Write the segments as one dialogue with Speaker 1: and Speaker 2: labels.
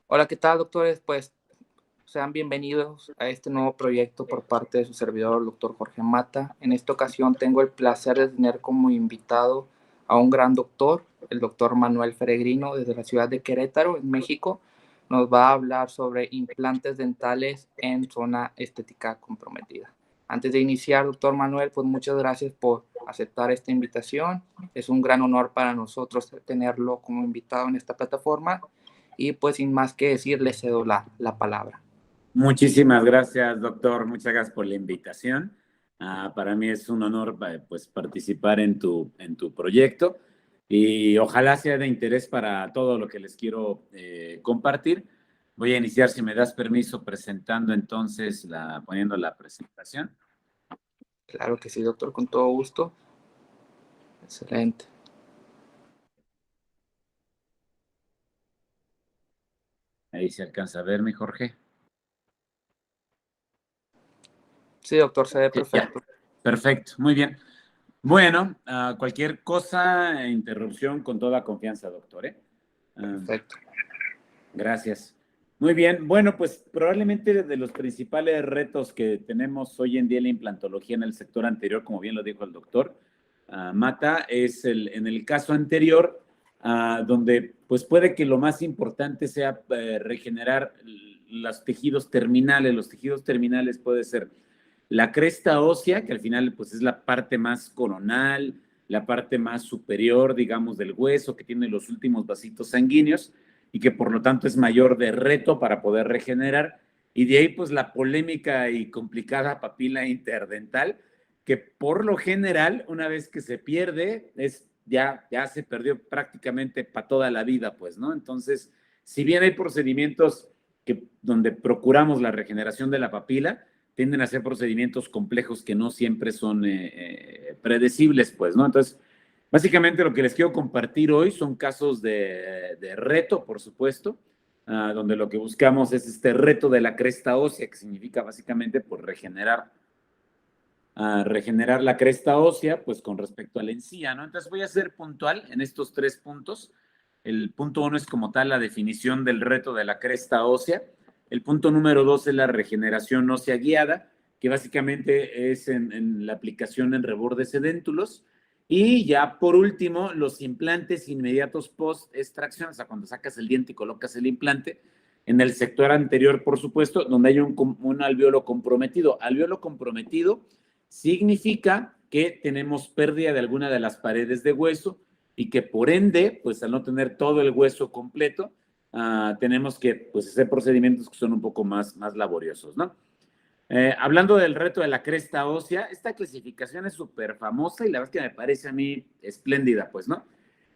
Speaker 1: Hola, ¿qué tal, doctores? Pues sean bienvenidos a este nuevo proyecto por parte de su servidor, el doctor Jorge Mata. En esta ocasión tengo el placer de tener como invitado a un gran doctor, el doctor Manuel Feregrino, desde la ciudad de Querétaro, en México. Nos va a hablar sobre implantes dentales en zona estética comprometida. Antes de iniciar, doctor Manuel, pues muchas gracias por aceptar esta invitación. Es un gran honor para nosotros tenerlo como invitado en esta plataforma. Y pues sin más que decir, le cedo la palabra.
Speaker 2: Muchísimas gracias, doctor. Muchas gracias por la invitación. Para mí es un honor pues, participar en tu proyecto y ojalá sea de interés para todo lo que les quiero compartir. Voy a iniciar, si me das permiso, presentando entonces, poniendo la presentación.
Speaker 1: Claro que sí, doctor, con todo gusto. Excelente.
Speaker 2: Ahí se alcanza a ver, mi Jorge.
Speaker 1: Sí, doctor, se ve
Speaker 2: Ya,
Speaker 1: perfecto.
Speaker 2: perfecto, muy bien. Bueno, cualquier cosa, interrupción, con toda confianza, doctor, ¿eh?
Speaker 1: Perfecto.
Speaker 2: Gracias. Muy bien. Bueno, pues probablemente de los principales retos que tenemos hoy en día en la implantología en el sector anterior, como bien lo dijo el doctor Mata, es en el caso anterior, donde pues puede que lo más importante sea regenerar los tejidos terminales. Los tejidos terminales puede ser la cresta ósea, que al final pues es la parte más coronal, la parte más superior, digamos, del hueso, que tiene los últimos vasitos sanguíneos y que por lo tanto es mayor de reto para poder regenerar. Y de ahí pues la polémica y complicada papila interdental, que por lo general, una vez que se pierde, ya se perdió prácticamente para toda la vida, pues, ¿no? Entonces, si bien hay procedimientos donde procuramos la regeneración de la papila, tienden a ser procedimientos complejos que no siempre son predecibles, pues, ¿no? Entonces, básicamente lo que les quiero compartir hoy son casos de reto, por supuesto, donde lo que buscamos es este reto de la cresta ósea, que significa básicamente pues, regenerar la cresta ósea, pues con respecto a la encía, ¿no? Entonces voy a ser puntual en estos 3 puntos. El punto 1 es como tal la definición del reto de la cresta ósea. El punto número 2 es la regeneración ósea guiada, que básicamente es en la aplicación en rebordes edéntulos. Y ya por último, los implantes inmediatos post-extracción, o sea, cuando sacas el diente y colocas el implante, en el sector anterior, por supuesto, donde hay un alveolo comprometido. Alveolo comprometido significa que tenemos pérdida de alguna de las paredes de hueso y que por ende, pues al no tener todo el hueso completo, tenemos que pues, hacer procedimientos que son un poco más laboriosos, ¿no? Hablando del reto de la cresta ósea, esta clasificación es súper famosa y la verdad es que me parece a mí espléndida, pues, ¿no?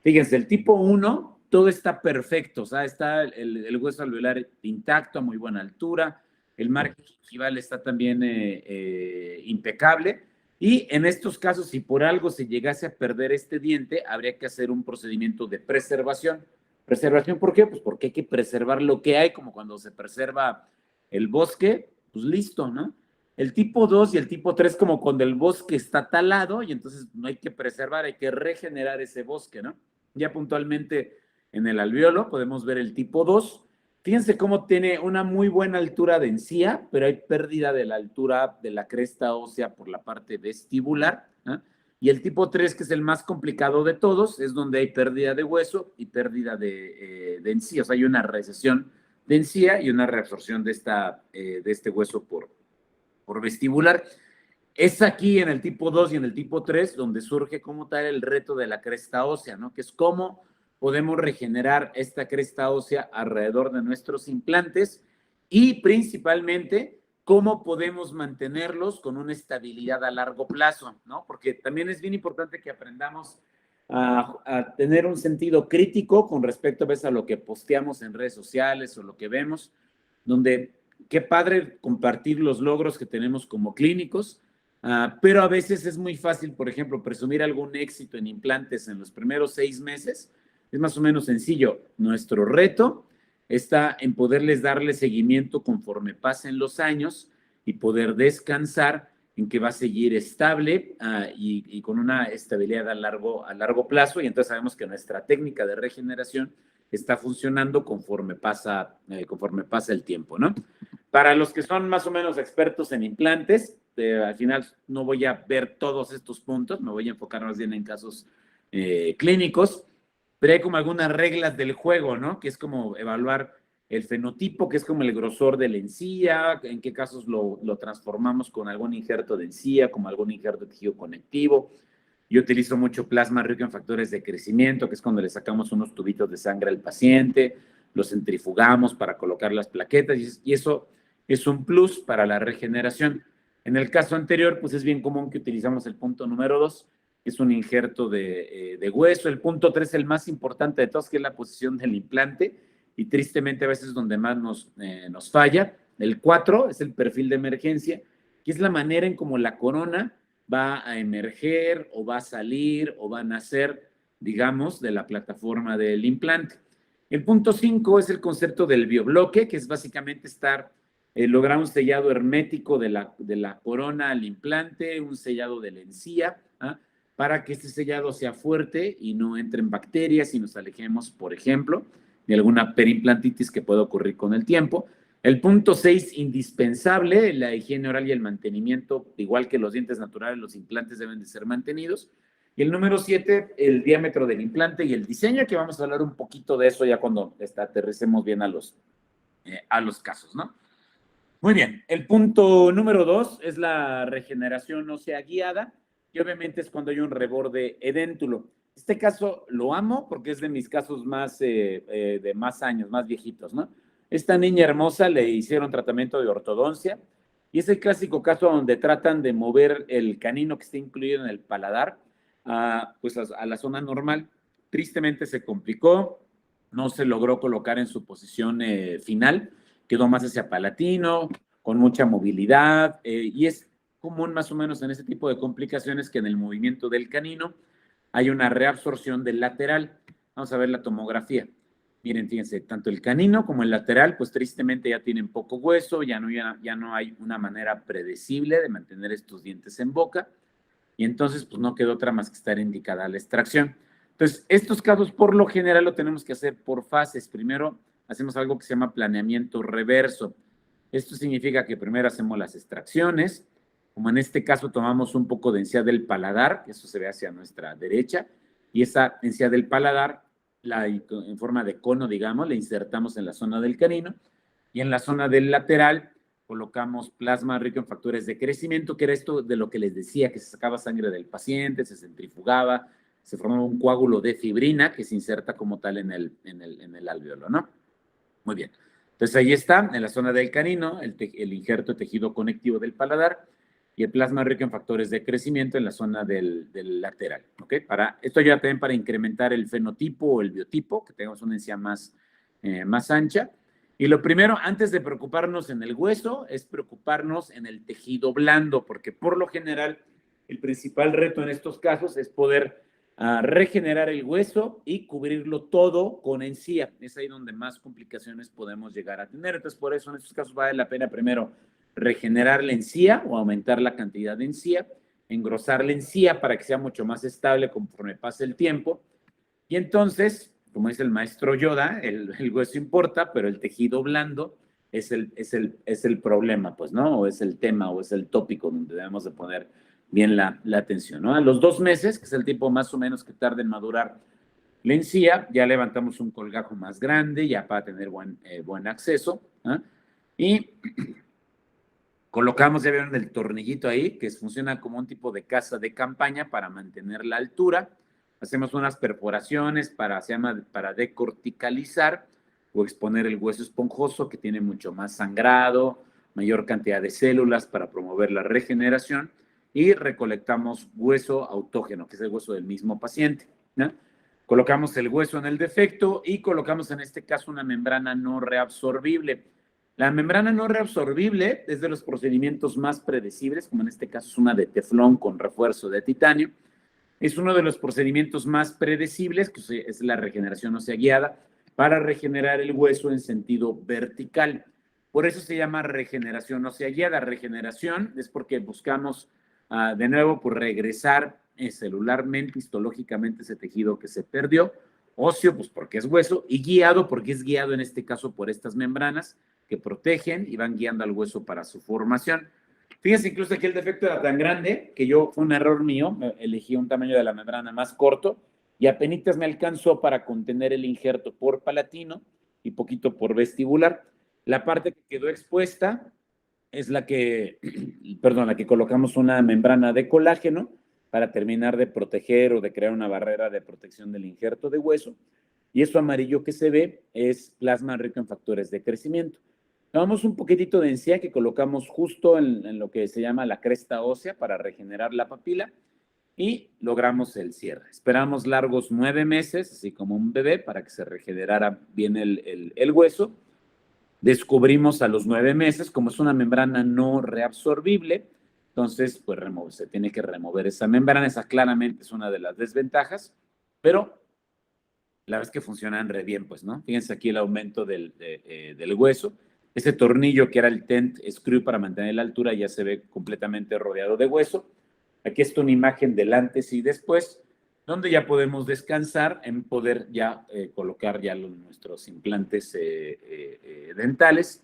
Speaker 2: Fíjense, el tipo 1, todo está perfecto, o sea, está el hueso alveolar intacto, a muy buena altura, el margen gingival está también impecable, y en estos casos, si por algo se llegase a perder este diente, habría que hacer un procedimiento de preservación. ¿Preservación por qué? Pues porque hay que preservar lo que hay, como cuando se preserva el bosque, pues listo, ¿no? El tipo 2 y el tipo 3 como cuando el bosque está talado y entonces no hay que preservar, hay que regenerar ese bosque, ¿no? Ya puntualmente en el alveolo podemos ver el tipo 2. Fíjense cómo tiene una muy buena altura de encía, pero hay pérdida de la altura de la cresta ósea por la parte vestibular, ¿no? Y el tipo 3, que es el más complicado de todos, es donde hay pérdida de hueso y pérdida de encía. O sea, hay una recesión de encía y una reabsorción de este hueso por vestibular. Es aquí en el tipo 2 y en el tipo 3 donde surge como tal el reto de la cresta ósea, ¿no? Que es cómo podemos regenerar esta cresta ósea alrededor de nuestros implantes y principalmente cómo podemos mantenerlos con una estabilidad a largo plazo, ¿no? Porque también es bien importante que aprendamos a tener un sentido crítico con respecto a lo que posteamos en redes sociales o lo que vemos, donde qué padre compartir los logros que tenemos como clínicos, pero a veces es muy fácil, por ejemplo, presumir algún éxito en implantes en los primeros 6 meses. Es más o menos sencillo. Nuestro reto está en poderles darle seguimiento conforme pasen los años y poder descansar en que va a seguir estable y con una estabilidad a largo plazo. Y entonces sabemos que nuestra técnica de regeneración está funcionando conforme pasa el tiempo, ¿no? Para los que son más o menos expertos en implantes, al final no voy a ver todos estos puntos, me voy a enfocar más bien en casos clínicos, pero hay como algunas reglas del juego, ¿no? Que es como evaluar el fenotipo, que es como el grosor de la encía, en qué casos lo transformamos con algún injerto de encía, como algún injerto de tejido conectivo. Yo utilizo mucho plasma rico en factores de crecimiento, que es cuando le sacamos unos tubitos de sangre al paciente, los centrifugamos para colocar las plaquetas, y eso es un plus para la regeneración. En el caso anterior, pues es bien común que utilizamos el punto número 2, que es un injerto de hueso. El punto 3, el más importante de todos, que es la posición del implante, y tristemente a veces es donde más nos falla. El 4 es el perfil de emergencia, que es la manera en cómo la corona va a emerger o va a salir o va a nacer, digamos, de la plataforma del implante. El punto 5 es el concepto del biobloque, que es básicamente lograr un sellado hermético de la corona al implante, un sellado de la encía, ¿ah? Para que este sellado sea fuerte y no entren bacterias y nos alejemos, por ejemplo, de alguna perimplantitis que pueda ocurrir con el tiempo. El punto 6, indispensable, la higiene oral y el mantenimiento, igual que los dientes naturales, los implantes deben de ser mantenidos. Y el número 7, el diámetro del implante y el diseño, que vamos a hablar un poquito de eso ya cuando aterricemos bien a los casos, ¿no? Muy bien, el punto número 2 es la regeneración ósea guiada, y obviamente es cuando hay un reborde edéntulo. Este caso lo amo porque es de mis casos de más años, más viejitos, ¿no? Esta niña hermosa le hicieron tratamiento de ortodoncia y es el clásico caso donde tratan de mover el canino que está incluido en el paladar pues a la zona normal. Tristemente se complicó, no se logró colocar en su posición final, quedó más hacia palatino, con mucha movilidad, y es común más o menos en ese tipo de complicaciones que en el movimiento del canino hay una reabsorción del lateral. Vamos a ver la tomografía. Miren, fíjense, tanto el canino como el lateral, pues tristemente ya tienen poco hueso, ya no hay una manera predecible de mantener estos dientes en boca, y entonces pues no queda otra más que estar indicada la extracción. Entonces, estos casos por lo general lo tenemos que hacer por fases. Primero hacemos algo que se llama planeamiento reverso. Esto significa que primero hacemos las extracciones, como en este caso tomamos un poco de encía del paladar, que eso se ve hacia nuestra derecha, y esa encía del paladar, en forma de cono, digamos, la insertamos en la zona del canino, y en la zona del lateral colocamos plasma rico en factores de crecimiento, que era esto de lo que les decía, que se sacaba sangre del paciente, se centrifugaba, se formaba un coágulo de fibrina que se inserta como tal en el alvéolo, ¿no? Muy bien. Entonces ahí está, en la zona del canino, el injerto de tejido conectivo del paladar y el plasma rico en factores de crecimiento en la zona del lateral, ¿ok? Esto ayuda también para incrementar el fenotipo o el biotipo, que tengamos una encía más ancha. Y lo primero, antes de preocuparnos en el hueso, es preocuparnos en el tejido blando, porque por lo general el principal reto en estos casos es poder regenerar el hueso y cubrirlo todo con encía. Es ahí donde más complicaciones podemos llegar a tener. Entonces, por eso en estos casos vale la pena primero regenerar la encía o aumentar la cantidad de encía, engrosar la encía para que sea mucho más estable conforme pase el tiempo. Y entonces, como dice el maestro Yoda, el hueso importa, pero el tejido blando es el problema, pues, ¿no? O es el tema, o es el tópico donde debemos de poner bien la atención, ¿no? A los 2 meses, que es el tiempo más o menos que tarda en madurar la encía, ya levantamos un colgajo más grande, ya para tener buen acceso, ¿eh? Y colocamos, ya vieron el tornillito ahí, que funciona como un tipo de casa de campaña para mantener la altura. Hacemos unas perforaciones se llama para decorticalizar o exponer el hueso esponjoso, que tiene mucho más sangrado, mayor cantidad de células para promover la regeneración, y recolectamos hueso autógeno, que es el hueso del mismo paciente, ¿no? Colocamos el hueso en el defecto y colocamos en este caso una membrana no reabsorbible. La membrana no reabsorbible es de los procedimientos más predecibles, como en este caso es una de teflón con refuerzo de titanio. Es uno de los procedimientos más predecibles, que es la regeneración ósea guiada, para regenerar el hueso en sentido vertical. Por eso se llama regeneración ósea guiada. Regeneración es porque buscamos de nuevo por regresar celularmente, histológicamente ese tejido que se perdió, óseo, pues porque es hueso, y guiado porque es guiado en este caso por estas membranas que protegen y van guiando al hueso para su formación. Fíjense, incluso aquí el defecto era tan grande que fue un error mío, elegí un tamaño de la membrana más corto y apenas me alcanzó para contener el injerto por palatino y poquito por vestibular. La parte que quedó expuesta es la que colocamos una membrana de colágeno para terminar de proteger o de crear una barrera de protección del injerto de hueso. Y eso amarillo que se ve es plasma rico en factores de crecimiento. Tomamos un poquitito de encía que colocamos justo en lo que se llama la cresta ósea para regenerar la papila y logramos el cierre. Esperamos largos 9 meses, así como un bebé, para que se regenerara bien el hueso. Descubrimos a los 9 meses, como es una membrana no reabsorbible, entonces pues se tiene que remover esa membrana. Esa claramente es una de las desventajas, pero la verdad es que funcionan re bien, pues, ¿no? Fíjense aquí el aumento del hueso. Ese tornillo que era el tent screw para mantener la altura ya se ve completamente rodeado de hueso. Aquí está una imagen del antes y después, donde ya podemos descansar en poder ya colocar ya nuestros implantes dentales.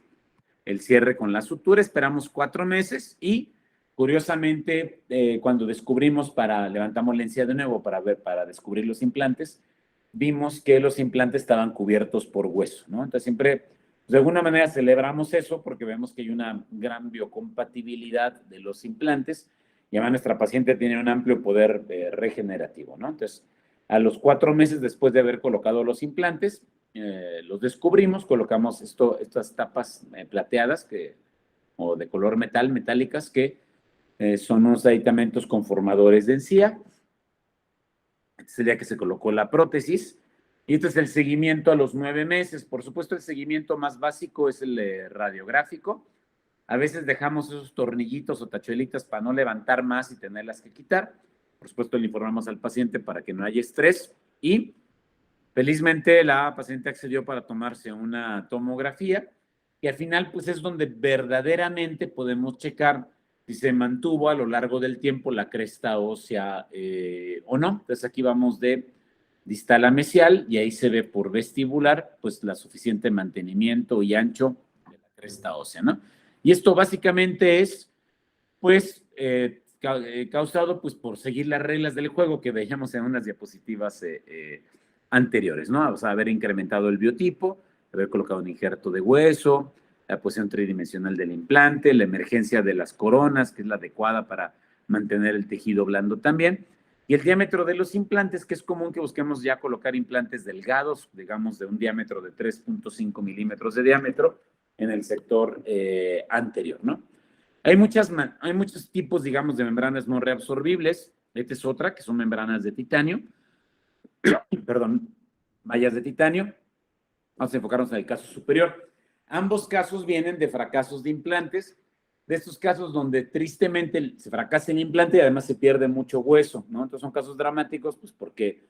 Speaker 2: El cierre con la sutura, esperamos 4 meses y curiosamente cuando levantamos la encía de nuevo para descubrir los implantes, vimos que los implantes estaban cubiertos por hueso, ¿no? Entonces siempre, pues, de alguna manera celebramos eso porque vemos que hay una gran biocompatibilidad de los implantes y además nuestra paciente tiene un amplio poder regenerativo, ¿no? Entonces, a los 4 meses después de haber colocado los implantes, los descubrimos, colocamos estas tapas plateadas o de color metálicas que son unos aditamentos conformadores de encía. Este es el día que se colocó la prótesis. Y este es el seguimiento a los 9 meses. Por supuesto, el seguimiento más básico es el radiográfico. A veces dejamos esos tornillitos o tachuelitas para no levantar más y tenerlas que quitar. Por supuesto, le informamos al paciente para que no haya estrés. Y felizmente la paciente accedió para tomarse una tomografía. Y al final, pues es donde verdaderamente podemos checar si se mantuvo a lo largo del tiempo la cresta ósea o no. Entonces aquí vamos de distal a mesial y ahí se ve por vestibular pues la suficiente mantenimiento y ancho de la cresta ósea, ¿no? Y esto básicamente es pues causado pues por seguir las reglas del juego que veíamos en unas diapositivas anteriores, ¿no? O sea, haber incrementado el biotipo, haber colocado un injerto de hueso, la posición tridimensional del implante, la emergencia de las coronas, que es la adecuada para mantener el tejido blando también, y el diámetro de los implantes, que es común que busquemos ya colocar implantes delgados, digamos de un diámetro de 3.5 milímetros de diámetro en el sector anterior, ¿no? Hay muchos tipos, digamos, de membranas no reabsorbibles. Esta es otra, que son membranas de titanio, perdón, mallas de titanio. Vamos a enfocarnos en el caso superior. Ambos casos vienen de fracasos de implantes, de estos casos donde tristemente se fracasa el implante y además se pierde mucho hueso, ¿no? Entonces son casos dramáticos, pues porque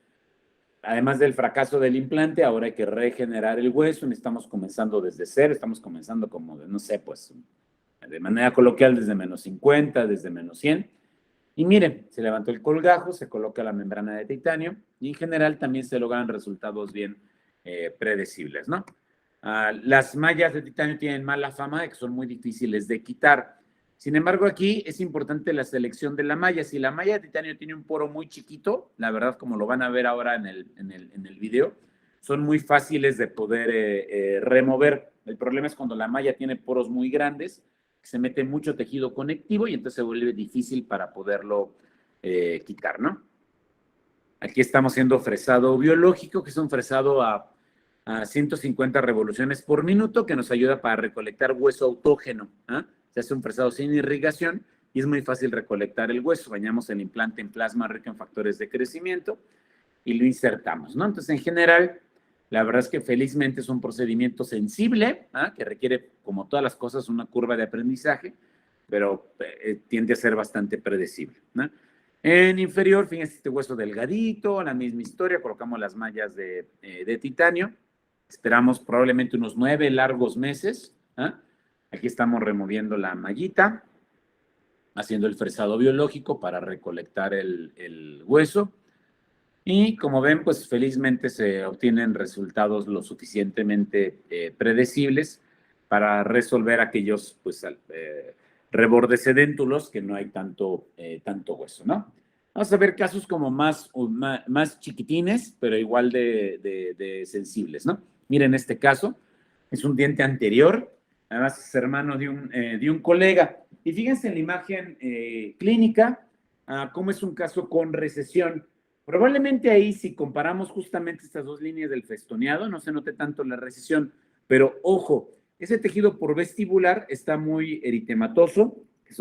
Speaker 2: además del fracaso del implante, ahora hay que regenerar el hueso, estamos comenzando desde cero, estamos comenzando como, no sé, pues de manera coloquial desde -50, desde -100. Y miren, se levantó el colgajo, se coloca la membrana de titanio y en general también se logran resultados bien predecibles, ¿no? Las mallas de titanio tienen mala fama de que son muy difíciles de quitar. Sin embargo, aquí es importante la selección de la malla. Si la malla de titanio tiene un poro muy chiquito, la verdad, como lo van a ver ahora en el video, son muy fáciles de poder remover. El problema es cuando la malla tiene poros muy grandes, se mete mucho tejido conectivo y entonces se vuelve difícil para poderlo quitar, ¿no? Aquí estamos haciendo fresado biológico, que es un fresado a 150 revoluciones por minuto, que nos ayuda para recolectar hueso autógeno. Se hace un fresado sin irrigación y es muy fácil recolectar el hueso. Bañamos el implante en plasma rico en factores de crecimiento y lo insertamos, ¿no? Entonces, en general, la verdad es que felizmente es un procedimiento sensible, que requiere, como todas las cosas, una curva de aprendizaje, pero tiende a ser bastante predecible, ¿no? En inferior, fíjense este hueso delgadito, la misma historia, colocamos las mallas de titanio, esperamos probablemente unos 9 largos meses. Aquí estamos removiendo la mallita, haciendo el fresado biológico para recolectar el hueso. Y como ven, pues felizmente se obtienen resultados lo suficientemente predecibles para resolver aquellos pues, rebordes edéntulos que no hay tanto hueso, ¿no? Vamos a ver casos como más chiquitines, pero igual de sensibles, ¿no? Miren este caso, es un diente anterior, además es hermano de un colega. Y fíjense en la imagen clínica, cómo es un caso con recesión. Probablemente ahí, si comparamos justamente estas dos líneas del festoneado, no se note tanto la recesión, pero ojo, ese tejido por vestibular está muy eritematoso, que es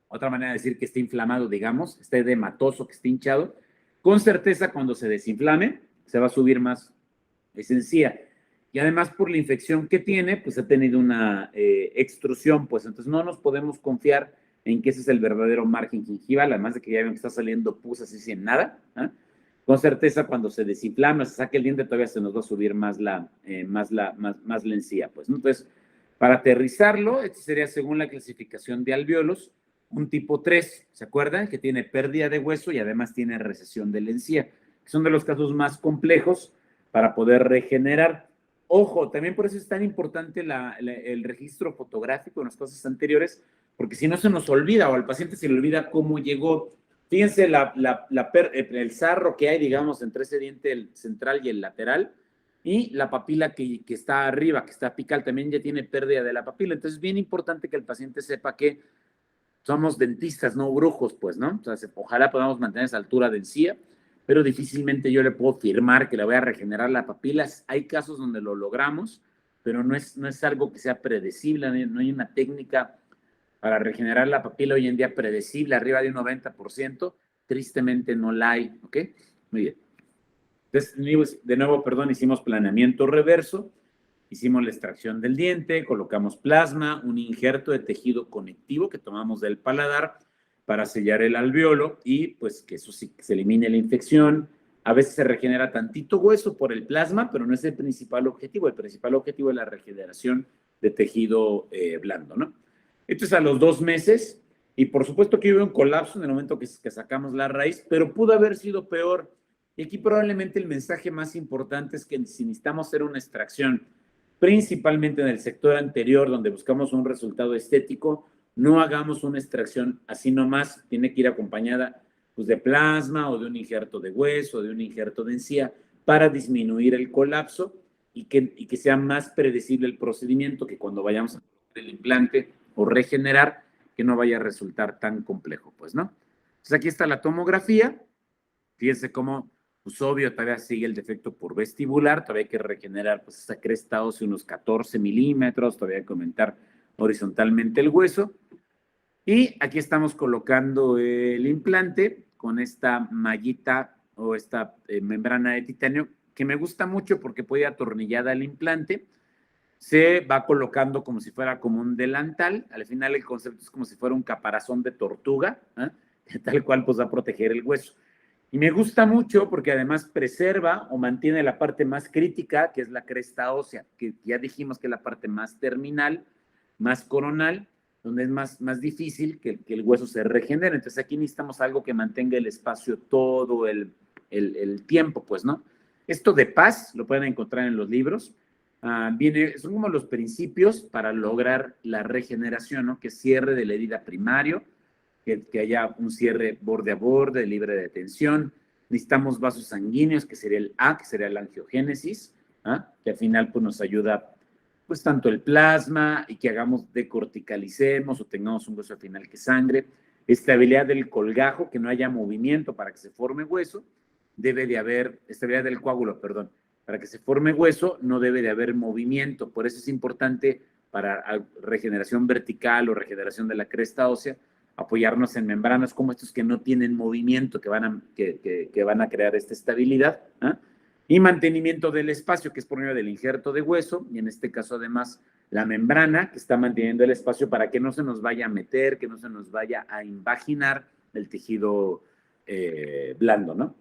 Speaker 2: otra manera de decir que está inflamado, digamos, está edematoso, que está hinchado. Con certeza, cuando se desinflame, se va a subir más esa encía. Y además, por la infección que tiene, pues ha tenido una extrusión, pues entonces no nos podemos confiar en que ese es el verdadero margen gingival, además de que ya ven que está saliendo pus así sin nada. Con certeza, cuando se desinflama, se saque el diente, todavía se nos va a subir más la encía, pues, ¿no? Entonces, para aterrizarlo, este sería según la clasificación de alvéolos, un tipo 3, ¿se acuerdan? Que tiene pérdida de hueso y además tiene recesión de la encía. Son de los casos más complejos para poder regenerar. Ojo, también por eso es tan importante el registro fotográfico en las cosas anteriores, porque si no se nos olvida o al paciente se le olvida cómo llegó. Fíjense el sarro que hay, digamos, entre ese diente el central y el lateral, y la papila que está arriba, que está apical, también ya tiene pérdida de la papila. Entonces es bien importante que el paciente sepa que somos dentistas, no brujos, pues, ¿no? O sea, ojalá podamos mantener esa altura de encía, pero difícilmente yo le puedo firmar que le voy a regenerar la papila. Hay casos donde lo logramos, pero no es algo que sea predecible, no hay una técnica para regenerar la papila hoy en día predecible, arriba de un 90%, tristemente no la hay, ¿ok? Muy bien. Entonces, de nuevo, perdón, hicimos planeamiento reverso, hicimos la extracción del diente, colocamos plasma, un injerto de tejido conectivo que tomamos del paladar para sellar el alvéolo y pues que eso sí, se elimine la infección. A veces se regenera tantito hueso por el plasma, pero no es el principal objetivo. El principal objetivo es la regeneración de tejido blando, ¿no? Esto es a los 2 meses y por supuesto que hubo un colapso en el momento que sacamos la raíz, pero pudo haber sido peor. Y aquí probablemente el mensaje más importante es que si necesitamos hacer una extracción, principalmente en el sector anterior, donde buscamos un resultado estético, no hagamos una extracción así nomás, tiene que ir acompañada pues, de plasma o de un injerto de hueso, o de un injerto de encía, para disminuir el colapso y que sea más predecible el procedimiento, que cuando vayamos a hacer el implante o regenerar, que no vaya a resultar tan complejo, pues, ¿no? Entonces aquí está la tomografía, fíjense cómo pues obvio, todavía sigue el defecto por vestibular, todavía hay que regenerar pues esa cresta ósea unos 14 milímetros, todavía hay que aumentar horizontalmente el hueso. Y aquí estamos colocando el implante con esta mallita o esta membrana de titanio, que me gusta mucho porque puede ir atornillada al implante, se va colocando como si fuera como un delantal, al final el concepto es como si fuera un caparazón de tortuga, tal cual pues va a proteger el hueso. Y me gusta mucho porque además preserva o mantiene la parte más crítica, que es la cresta ósea, que ya dijimos que es la parte más terminal, más coronal, donde es más difícil que el hueso se regenere. Entonces aquí necesitamos algo que mantenga el espacio todo el tiempo, pues, ¿no? Esto de paz lo pueden encontrar en los libros. Son como los principios para lograr la regeneración, ¿no? Que cierre de la herida primario, que haya un cierre borde a borde, libre de tensión. Necesitamos vasos sanguíneos, que sería el A, que sería la angiogénesis, que al final pues, nos ayuda pues tanto el plasma y que decorticalicemos o tengamos un hueso al final que sangre. Estabilidad del colgajo, que no haya movimiento para que se forme hueso. Debe de haber, estabilidad del coágulo, perdón. Para que se forme hueso no debe de haber movimiento. Por eso es importante para regeneración vertical o regeneración de la cresta ósea, apoyarnos en membranas como estos que no tienen movimiento, que van a crear esta estabilidad, y mantenimiento del espacio, que es por medio del injerto de hueso, y en este caso además la membrana, que está manteniendo el espacio para que no se nos vaya a meter, que no se nos vaya a invaginar el tejido blando, ¿no?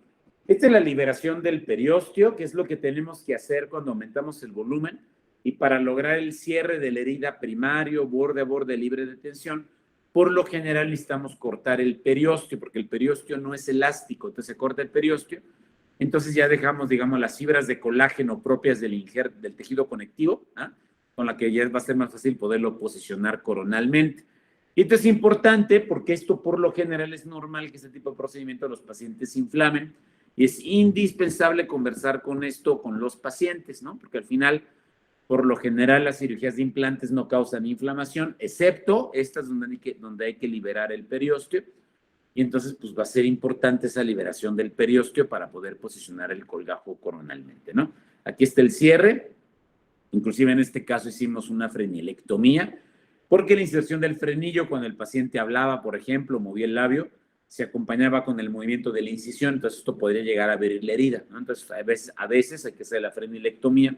Speaker 2: Esta es la liberación del periósteo, que es lo que tenemos que hacer cuando aumentamos el volumen, y para lograr el cierre de la herida primario, borde a borde libre de tensión, por lo general necesitamos cortar el periósteo, porque el periósteo no es elástico, entonces se corta el periósteo Entonces ya dejamos, digamos, las fibras de colágeno propias del tejido conectivo, ¿ah? Con la que ya va a ser más fácil poderlo posicionar coronalmente. Y esto es importante porque esto por lo general es normal que este tipo de procedimiento los pacientes se inflamen y es indispensable conversar con esto con los pacientes, ¿no? Porque al final, por lo general, las cirugías de implantes no causan inflamación, excepto estas donde hay que liberar el periósteo. Y entonces, pues va a ser importante esa liberación del periósteo para poder posicionar el colgajo coronalmente, ¿no? Aquí está el cierre. Inclusive en este caso hicimos una frenilectomía, porque la inserción del frenillo cuando el paciente hablaba, por ejemplo, movía el labio, se acompañaba con el movimiento de la incisión, entonces esto podría llegar a abrir la herida, ¿no? Entonces a veces hay que hacer la frenilectomía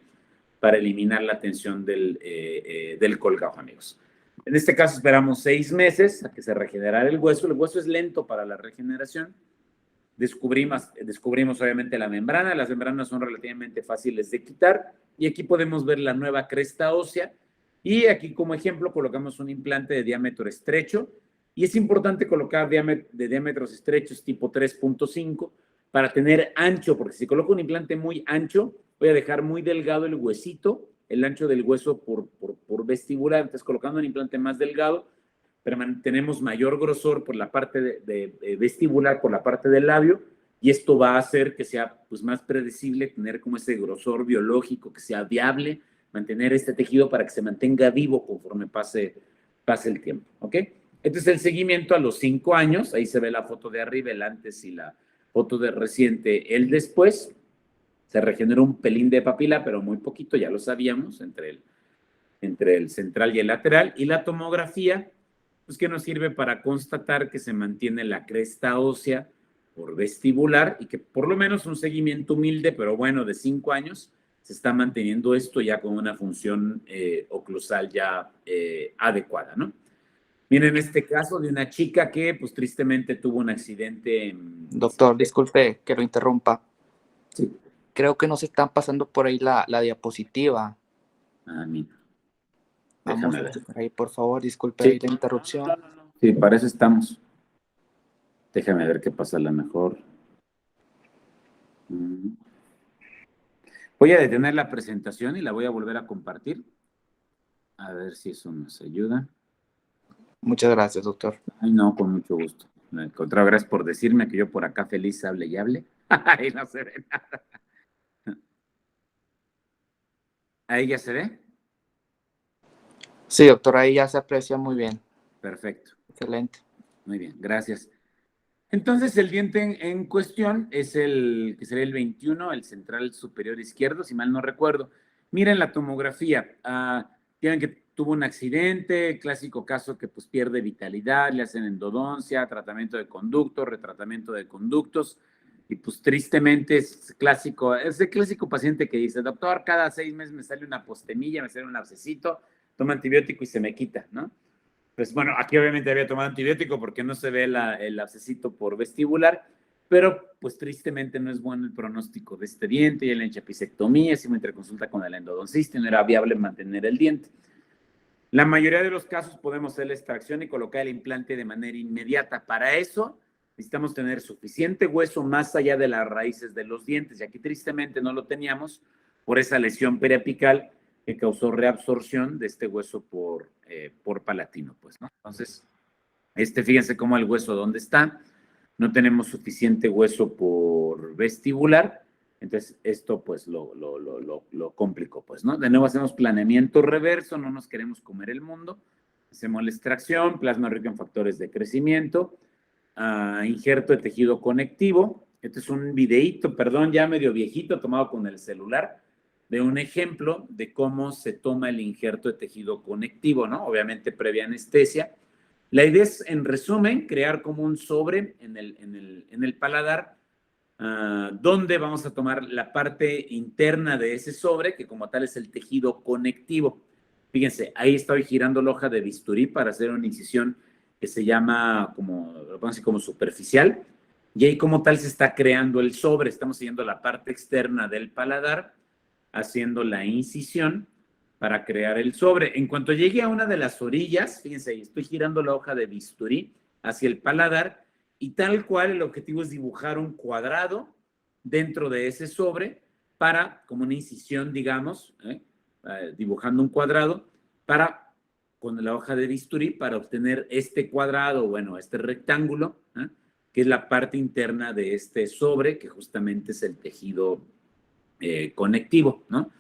Speaker 2: para eliminar la tensión del colgajo, amigos. En este caso esperamos 6 meses a que se regenerara el hueso es lento para la regeneración. Descubrimos obviamente la membrana, las membranas son relativamente fáciles de quitar y aquí podemos ver la nueva cresta ósea y aquí como ejemplo colocamos un implante de diámetro estrecho y es importante colocar de diámetros estrechos tipo 3.5 para tener ancho, porque si coloco un implante muy ancho voy a dejar muy delgado el huesito, el ancho del hueso por vestibular, entonces colocando un implante más delgado tenemos mayor grosor por la parte de vestibular, por la parte del labio, y esto va a hacer que sea pues, más predecible tener como ese grosor biológico, que sea viable, mantener este tejido para que se mantenga vivo conforme pase el tiempo, ¿ok? Este es el seguimiento a los 5 años, ahí se ve la foto de arriba, el antes y la foto de reciente, el después. Se regeneró un pelín de papila, pero muy poquito, ya lo sabíamos, entre el central y el lateral, y la tomografía, pues que nos sirve para constatar que se mantiene la cresta ósea por vestibular y que por lo menos un seguimiento humilde, pero bueno, de 5 años, se está manteniendo esto ya con una función oclusal ya adecuada, ¿no? Miren este caso de una chica que pues tristemente tuvo un accidente.
Speaker 1: Doctor, disculpe que lo interrumpa.
Speaker 2: Sí.
Speaker 1: Creo que nos están pasando por ahí la diapositiva.
Speaker 2: Ah, mira.
Speaker 1: Vamos
Speaker 2: Déjame ver.
Speaker 1: ahí, por favor, disculpe
Speaker 2: Sí.
Speaker 1: ahí la interrupción.
Speaker 2: No. Sí, para eso estamos. Déjame ver qué pasa a lo mejor. Voy a detener la presentación y la voy a volver a compartir. A ver si eso nos ayuda.
Speaker 1: Muchas gracias, doctor.
Speaker 2: Ay, no, con mucho gusto. Al contrario, gracias por decirme que yo por acá feliz hable y hable. Ahí no se ve nada. ¿Ahí ya se ve?
Speaker 1: Sí, doctor, ahí ya se aprecia muy bien.
Speaker 2: Perfecto.
Speaker 1: Excelente.
Speaker 2: Muy bien, gracias. Entonces, el diente en cuestión es el que sería el 21, el central superior izquierdo, si mal no recuerdo. Miren la tomografía. Tienen que tuvo un accidente, clásico caso que pues pierde vitalidad, le hacen endodoncia, tratamiento de conductos, retratamiento de conductos, y pues tristemente es el clásico paciente que dice, doctor, cada 6 meses me sale una apostemilla, me sale un abscesito, toma antibiótico y se me quita, ¿no? Pues bueno, aquí obviamente había tomado antibiótico porque no se ve el abscesito por vestibular, pero pues tristemente no es bueno el pronóstico de este diente, y la enchapicectomía, si me interconsulta con el endodoncista, no era viable mantener el diente. La mayoría de los casos podemos hacer la extracción y colocar el implante de manera inmediata. Para eso necesitamos tener suficiente hueso más allá de las raíces de los dientes, y aquí tristemente no lo teníamos por esa lesión periapical que causó reabsorción de este hueso por palatino, pues, ¿no? Entonces, fíjense cómo el hueso, ¿dónde está? No tenemos suficiente hueso por vestibular, entonces esto pues lo complicó, pues, ¿no? De nuevo hacemos planeamiento reverso, no nos queremos comer el mundo, hacemos la extracción, plasma rico en factores de crecimiento, injerto de tejido conectivo. Este es un videíto, perdón, ya medio viejito, tomado con el celular, de un ejemplo de cómo se toma el injerto de tejido conectivo, ¿no? Obviamente previa anestesia. La idea es, en resumen, crear como un sobre en el paladar, donde vamos a tomar la parte interna de ese sobre, que como tal es el tejido conectivo. Fíjense, ahí estoy girando la hoja de bisturí para hacer una incisión que se llama como superficial, y ahí como tal se está creando el sobre. Estamos siguiendo la parte externa del paladar, haciendo la incisión para crear el sobre. En cuanto llegue a una de las orillas, fíjense, estoy girando la hoja de bisturí hacia el paladar, y tal cual el objetivo es dibujar un cuadrado dentro de ese sobre para, como una incisión, digamos, dibujando un cuadrado, para, con la hoja de bisturí, para obtener este cuadrado, bueno, este rectángulo, que es la parte interna de este sobre, que justamente es el tejido conectivo, ¿no?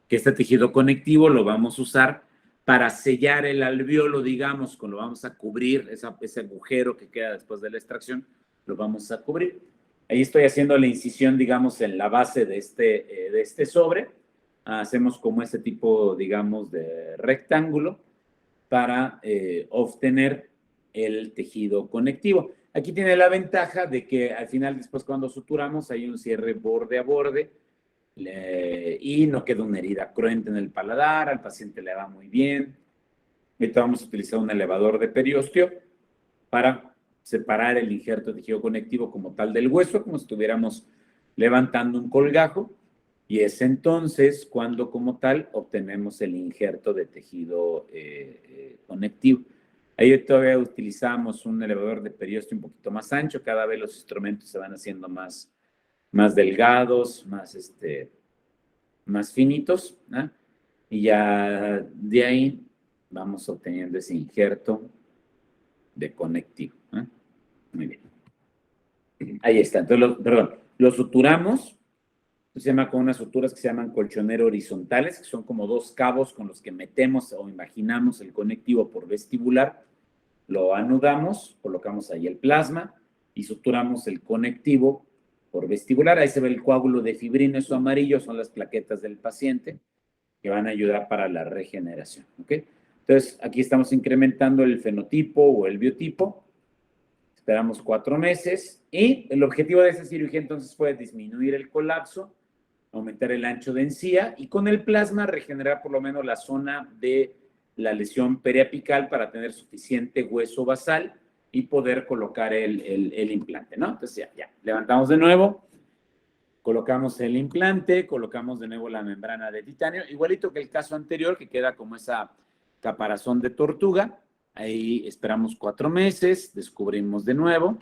Speaker 2: Que este tejido conectivo lo vamos a usar para sellar el alveolo, digamos, cuando vamos a cubrir ese agujero que queda después de la extracción, lo vamos a cubrir. Ahí estoy haciendo la incisión, digamos, en la base de este sobre. Hacemos como este tipo, digamos, de rectángulo para obtener el tejido conectivo. Aquí tiene la ventaja de que al final, después cuando suturamos, hay un cierre borde a borde y no queda una herida cruenta en el paladar, al paciente le va muy bien. Ahorita vamos a utilizar un elevador de periósteo para separar el injerto de tejido conectivo como tal del hueso, como si estuviéramos levantando un colgajo, y es entonces cuando como tal obtenemos el injerto de tejido conectivo. Ahí todavía utilizamos un elevador de periósteo un poquito más ancho, cada vez los instrumentos se van haciendo más delgados, más finitos, ¿no? Y ya de ahí vamos obteniendo ese injerto de conectivo, ¿no? Muy bien. Ahí está. Entonces, lo suturamos. Se llama con unas suturas que se llaman colchonero horizontales, que son como dos cabos con los que metemos o imaginamos el conectivo por vestibular. Lo anudamos, colocamos ahí el plasma y suturamos el conectivo por vestibular. Ahí se ve el coágulo de fibrina, eso amarillo son las plaquetas del paciente que van a ayudar para la regeneración, ¿ok? Entonces, aquí estamos incrementando el fenotipo o el biotipo. Esperamos 4 meses y el objetivo de esa cirugía entonces fue disminuir el colapso, aumentar el ancho de encía y con el plasma regenerar por lo menos la zona de la lesión periapical para tener suficiente hueso basal y poder colocar el implante, ¿no? Entonces ya, levantamos de nuevo, colocamos el implante, colocamos de nuevo la membrana de titanio, igualito que el caso anterior, que queda como esa caparazón de tortuga. Ahí esperamos 4 meses, descubrimos de nuevo,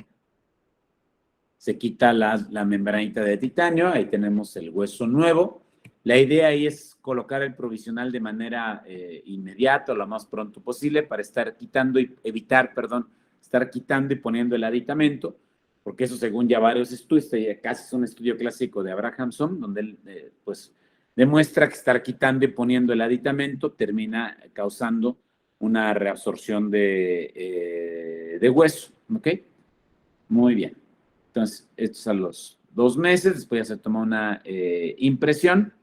Speaker 2: se quita la membranita de titanio, ahí tenemos el hueso nuevo. La idea ahí es colocar el provisional de manera inmediata o lo más pronto posible para estar quitando y evitar, estar quitando y poniendo el aditamento, porque eso según ya varios estudios, casi es un estudio clásico de Abrahamson, donde él pues demuestra que estar quitando y poniendo el aditamento termina causando una reabsorción de hueso, ¿ok? Muy bien. Entonces, esto es a los 2 meses, después ya se toma una impresión,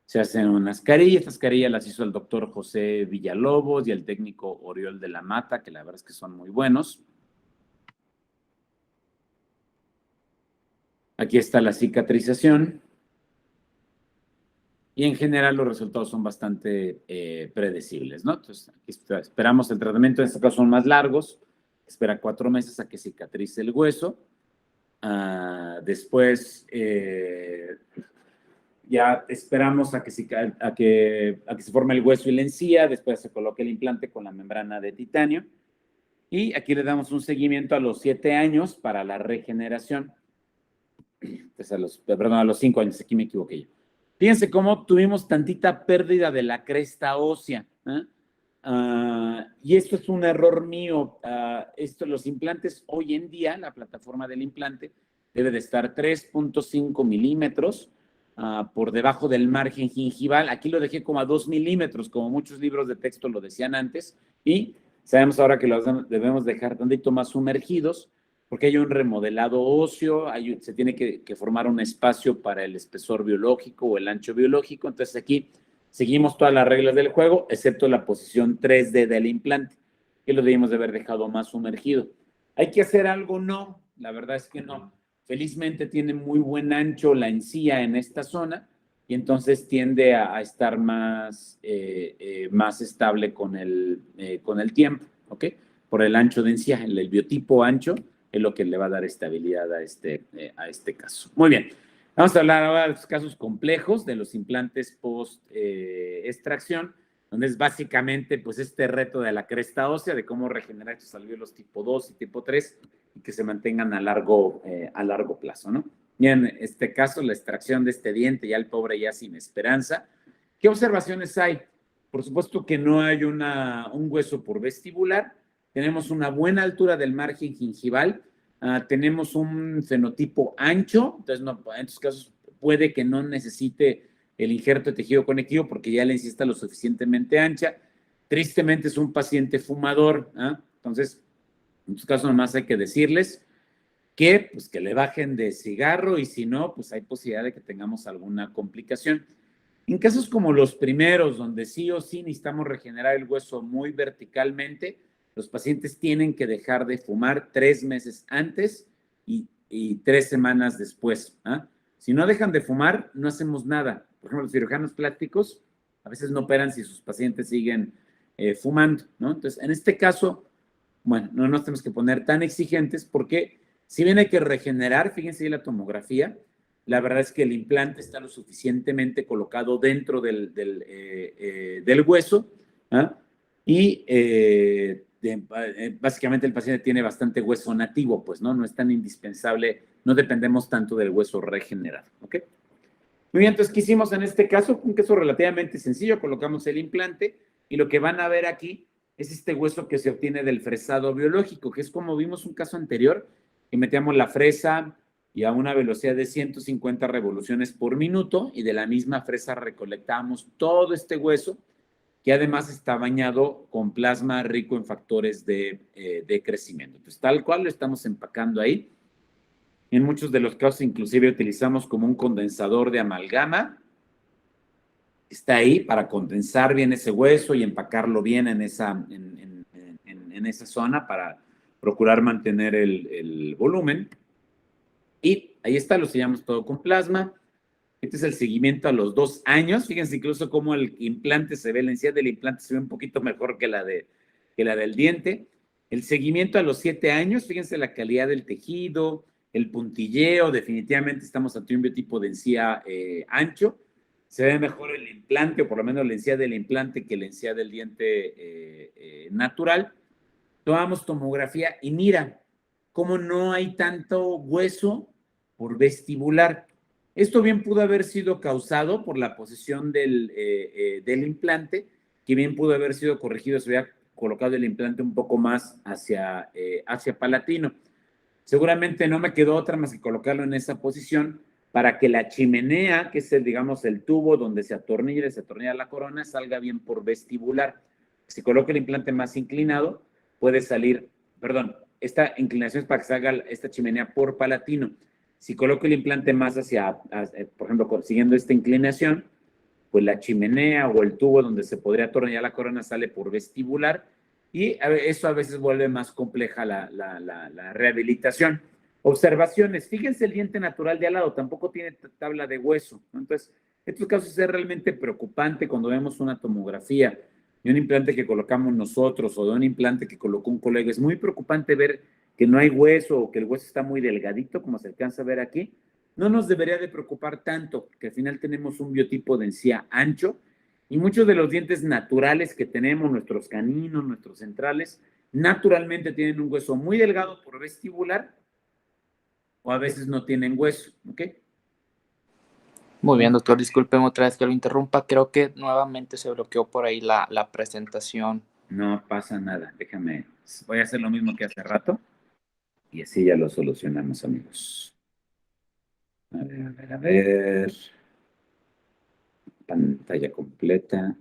Speaker 2: se hacen unas carillas, estas carillas las hizo el doctor José Villalobos y el técnico Oriol de la Mata, que la verdad es que son muy buenos. Aquí está la cicatrización. Y en general los resultados son bastante predecibles, ¿no? Entonces, aquí esperamos el tratamiento, en este caso son más largos, espera 4 meses a que cicatrice el hueso. Después ya esperamos a que se forme el hueso y la encía, después se coloque el implante con la membrana de titanio y aquí le damos un seguimiento a los 7 años para la regeneración. Entonces a los 5 años, aquí me equivoqué yo. Fíjense cómo tuvimos tantita pérdida de la cresta ósea, y esto es un error mío. Los implantes hoy en día, la plataforma del implante debe de estar 3.5 milímetros por debajo del margen gingival. Aquí lo dejé como a 2 milímetros, como muchos libros de texto lo decían antes, y sabemos ahora que los debemos dejar tantito más sumergidos, porque hay un remodelado óseo, se tiene que formar un espacio para el espesor biológico o el ancho biológico. Entonces aquí seguimos todas las reglas del juego, excepto la posición 3D del implante, que lo debimos de haber dejado más sumergido. ¿Hay que hacer algo? No, la verdad es que no. Felizmente tiene muy buen ancho la encía en esta zona y entonces tiende a estar más estable con el tiempo, ¿ok? Por el ancho de encía, el biotipo ancho es lo que le va a dar estabilidad a este caso. Muy bien. Vamos a hablar ahora de los casos complejos de los implantes post-extracción, donde es básicamente pues este reto de la cresta ósea, de cómo regenerar estos alvéolos tipo 2 y tipo 3 y que se mantengan a largo plazo, ¿no? Y en este caso, la extracción de este diente, ya el pobre ya sin esperanza. ¿Qué observaciones hay? Por supuesto que no hay un hueso por vestibular, tenemos una buena altura del margen gingival, tenemos un fenotipo ancho, entonces no, en estos casos puede que no necesite el injerto de tejido conectivo porque ya la encía está lo suficientemente ancha. Tristemente es un paciente fumador, entonces en estos casos nomás hay que decirles que, pues, que le bajen de cigarro y si no, pues hay posibilidad de que tengamos alguna complicación. En casos como los primeros, donde sí o sí necesitamos regenerar el hueso muy verticalmente, los pacientes tienen que dejar de fumar 3 meses antes y 3 semanas después. Si no dejan de fumar, no hacemos nada. Por ejemplo, los cirujanos plásticos a veces no operan si sus pacientes siguen fumando, ¿no? Entonces, en este caso, bueno, no nos tenemos que poner tan exigentes porque si bien hay que regenerar, fíjense ahí la tomografía, la verdad es que el implante está lo suficientemente colocado dentro del hueso, y básicamente el paciente tiene bastante hueso nativo, pues, ¿no? No es tan indispensable, no dependemos tanto del hueso regenerado, ¿ok? Muy bien, entonces, ¿qué hicimos en este caso? Un caso relativamente sencillo, colocamos el implante y lo que van a ver aquí es este hueso que se obtiene del fresado biológico, que es como vimos un caso anterior, que metíamos la fresa y a una velocidad de 150 revoluciones por minuto y de la misma fresa recolectamos todo este hueso que además está bañado con plasma rico en factores de crecimiento. Entonces, tal cual lo estamos empacando ahí. En muchos de los casos inclusive utilizamos como un condensador de amalgama. Está ahí para condensar bien ese hueso y empacarlo bien en esa zona para procurar mantener el volumen. Y ahí está, lo sellamos todo con plasma. Este es el seguimiento a los 2 años. Fíjense incluso cómo el implante se ve, la encía del implante se ve un poquito mejor que la del diente. El seguimiento a los 7 años, fíjense la calidad del tejido, el puntilleo, definitivamente estamos ante un biotipo de encía ancho. Se ve mejor el implante, o por lo menos la encía del implante que la encía del diente natural. Tomamos tomografía y mira cómo no hay tanto hueso por vestibular. Esto bien pudo haber sido causado por la posición del implante, que bien pudo haber sido corregido, se hubiera colocado el implante un poco más hacia palatino. Seguramente no me quedó otra más que colocarlo en esa posición para que la chimenea, que es digamos, el tubo donde se atornilla la corona, salga bien por vestibular. Si coloco el implante más inclinado, puede salir, perdón, esta inclinación es para que salga esta chimenea por palatino. Si coloco el implante más hacia, por ejemplo, siguiendo esta inclinación, pues la chimenea o el tubo donde se podría atornillar la corona sale por vestibular y eso a veces vuelve más compleja la rehabilitación. Observaciones, fíjense el diente natural de al lado, tampoco tiene tabla de hueso, ¿no? Entonces, estos casos es realmente preocupante cuando vemos una tomografía de un implante que colocamos nosotros o de un implante que colocó un colega. Es muy preocupante ver que no hay hueso o que el hueso está muy delgadito, como se alcanza a ver aquí. No nos debería de preocupar tanto, que al final tenemos un biotipo de encía ancho y muchos de los dientes naturales que tenemos, nuestros caninos, nuestros centrales, naturalmente tienen un hueso muy delgado por vestibular o a veces no tienen hueso, ¿ok?
Speaker 1: Muy bien, doctor, discúlpeme otra vez que lo interrumpa. Creo que nuevamente se bloqueó por ahí la presentación.
Speaker 2: No pasa nada, déjame, voy a hacer lo mismo que hace rato y así ya lo solucionamos, amigos. A ver. Pantalla completa.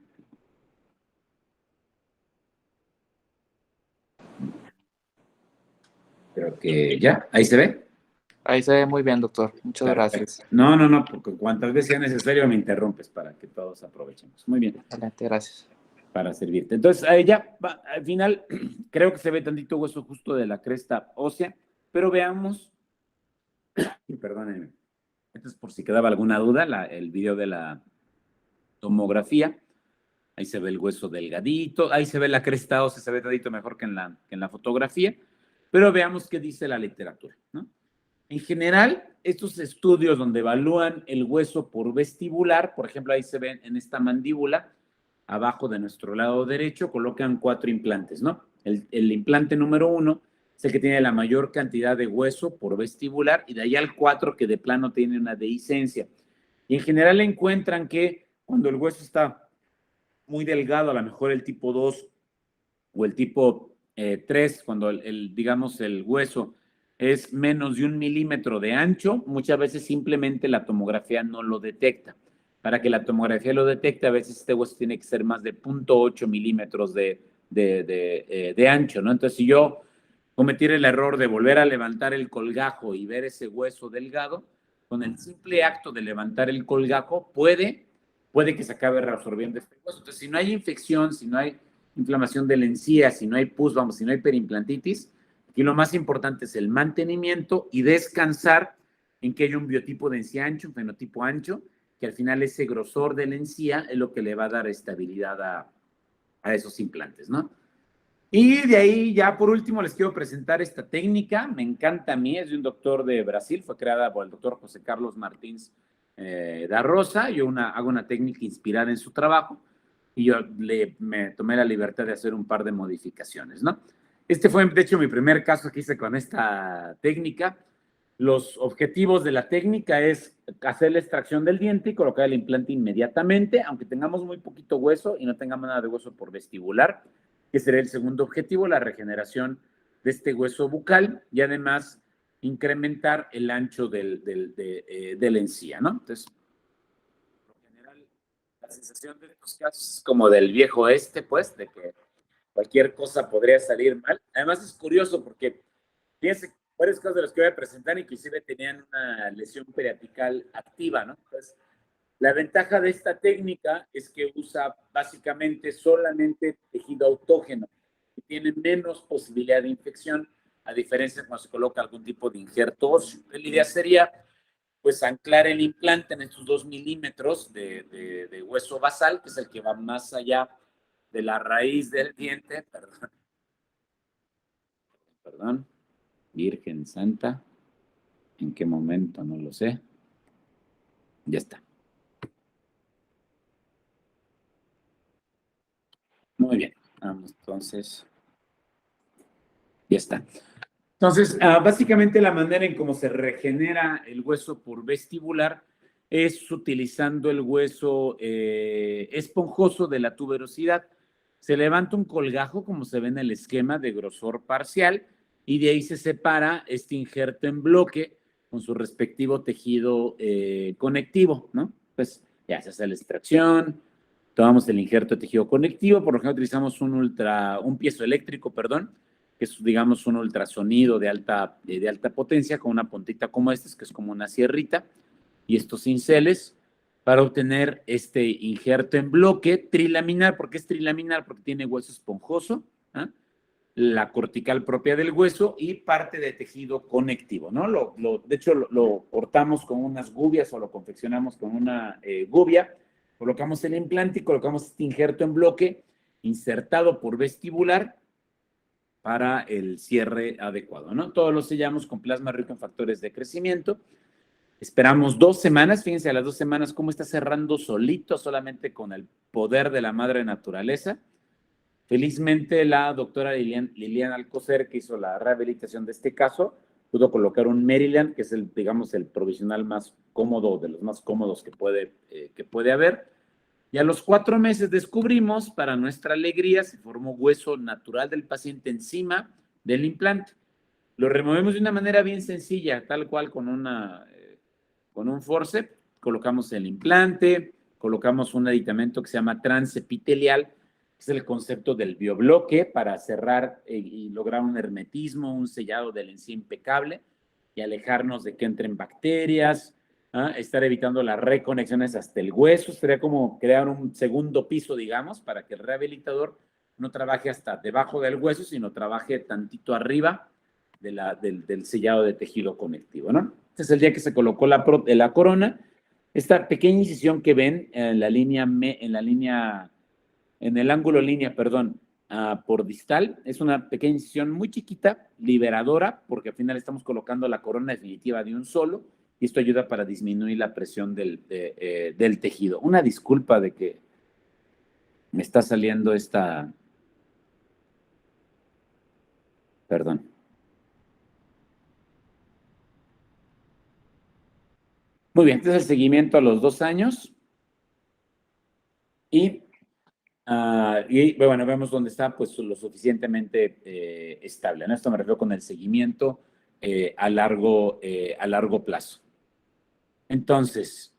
Speaker 2: Creo que ya, ahí se ve.
Speaker 1: Ahí se ve muy bien, doctor. Muchas gracias.
Speaker 2: No, porque cuantas veces sea necesario me interrumpes para que todos aprovechemos. Muy bien.
Speaker 1: Excelente, gracias.
Speaker 2: Para servirte. Entonces, ahí ya, al final, creo que se ve tantito hueso justo de la cresta ósea, pero veamos, y perdónenme, esto es por si quedaba alguna duda, el video de la tomografía. Ahí se ve el hueso delgadito, ahí se ve la cresta ósea, se ve tantito mejor que en la fotografía, pero veamos qué dice la literatura, ¿no? En general, estos estudios donde evalúan el hueso por vestibular, por ejemplo, ahí se ven en esta mandíbula, abajo de nuestro lado derecho, colocan 4 implantes, ¿no? El implante número 1 es el que tiene la mayor cantidad de hueso por vestibular, y de ahí al 4 que de plano tiene una dehiscencia. Y en general encuentran que cuando el hueso está muy delgado, a lo mejor el tipo 2 o el tipo 3, cuando digamos el hueso es menos de 1 milímetro de ancho, muchas veces simplemente la tomografía no lo detecta. Para que la tomografía lo detecte, a veces este hueso tiene que ser más de 0.8 milímetros de ancho, ¿no? Entonces, si yo cometiera el error de volver a levantar el colgajo y ver ese hueso delgado, con el simple acto de levantar el colgajo puede que se acabe reabsorbiendo este hueso. Entonces, si no hay infección, si no hay inflamación de la encía, si no hay pus, vamos, si no hay perimplantitis, aquí lo más importante es el mantenimiento y descansar en que haya un biotipo de encía ancho, un fenotipo ancho, que al final ese grosor de la encía es lo que le va a dar estabilidad a esos implantes, ¿no? Y de ahí ya por último les quiero presentar esta técnica, me encanta a mí, es de un doctor de Brasil, fue creada por el doctor José Carlos Martins da Rosa. Yo hago una técnica inspirada en su trabajo y yo me tomé la libertad de hacer un par de modificaciones, ¿no? Este fue de hecho mi primer caso que hice con esta técnica. Los objetivos de la técnica es hacer la extracción del diente y colocar el implante inmediatamente, aunque tengamos muy poquito hueso y no tengamos nada de hueso por vestibular, que sería el segundo objetivo, la regeneración de este hueso bucal y además incrementar el ancho de la encía, ¿no? Entonces, por lo general, la sensación de estos casos es como del viejo pues, de que cualquier cosa podría salir mal. Además, es curioso porque fíjense, varios casos de los que voy a presentar inclusive tenían una lesión periapical activa, ¿no? Entonces, la ventaja de esta técnica es que usa básicamente solamente tejido autógeno y tiene menos posibilidad de infección, a diferencia de cuando se coloca algún tipo de injerto óseo. La idea sería, pues, anclar el implante en estos 2 milímetros de hueso basal, que es el que va más allá de la raíz del diente, perdón, Virgen Santa, ¿en qué momento? No lo sé. Ya está. Muy bien, vamos entonces. Ya está. Entonces, básicamente la manera en cómo se regenera el hueso por vestibular es utilizando el hueso esponjoso de la tuberosidad. Se levanta un colgajo, como se ve en el esquema, de grosor parcial, y de ahí se separa este injerto en bloque con su respectivo tejido conectivo, ¿no? Pues ya se hace la extracción, tomamos el injerto de tejido conectivo, por lo general utilizamos un piezoeléctrico, perdón, que es, digamos, un ultrasonido de alta potencia con una puntita como esta, que es como una sierrita, y estos cinceles para obtener este injerto en bloque trilaminar. ¿Por qué es trilaminar? Porque tiene hueso esponjoso, ¿eh? La cortical propia del hueso y parte de tejido conectivo, ¿no? De hecho, lo cortamos con unas gubias o lo confeccionamos con una gubia, colocamos el implante y colocamos este injerto en bloque insertado por vestibular para el cierre adecuado, ¿no? Todos lo sellamos con plasma rico en factores de crecimiento. Esperamos 2 semanas, fíjense a las 2 semanas cómo está cerrando solito, solamente con el poder de la madre naturaleza. Felizmente la doctora Liliana Alcocer, que hizo la rehabilitación de este caso, pudo colocar un Maryland, que es digamos, el provisional más cómodo, de los más cómodos que puede haber. Y a los 4 meses descubrimos, para nuestra alegría, se formó hueso natural del paciente encima del implante. Lo removemos de una manera bien sencilla, tal cual con un forceps. Colocamos el implante, colocamos un aditamento que se llama transepitelial, que es el concepto del biobloque para cerrar y lograr un hermetismo, un sellado de la encía impecable y alejarnos de que entren bacterias, estar evitando las reconexiones hasta el hueso. Sería como crear un segundo piso, digamos, para que el rehabilitador no trabaje hasta debajo del hueso, sino trabaje tantito arriba del sellado de tejido conectivo, ¿no? Este es el día que se colocó la corona. Esta pequeña incisión que ven en el ángulo línea, perdón, por distal, es una pequeña incisión muy chiquita, liberadora, porque al final estamos colocando la corona definitiva de un solo, y esto ayuda para disminuir la presión del tejido. Una disculpa de que me está saliendo perdón. Muy bien, este es el seguimiento a los 2 años. Y bueno, vemos dónde está pues lo suficientemente estable, ¿no? Esto me refiero con el seguimiento a largo plazo. Entonces,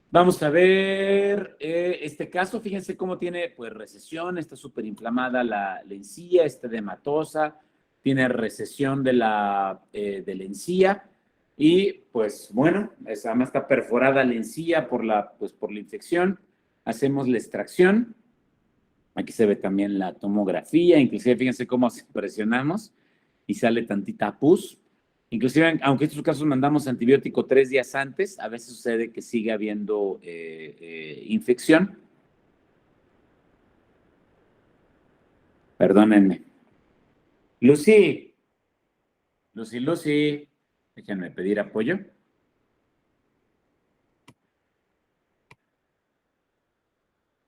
Speaker 2: vamos a ver este caso. Fíjense cómo tiene pues recesión, está súper inflamada la encía, está edematosa, tiene recesión de la encía y pues bueno, además está perforada la encía por la infección. Hacemos la extracción. Aquí se ve también la tomografía, inclusive fíjense cómo presionamos y sale tantita pus. Inclusive, aunque en estos casos mandamos antibiótico 3 días antes, a veces sucede que sigue habiendo infección. Perdónenme. Lucy, déjenme pedir apoyo.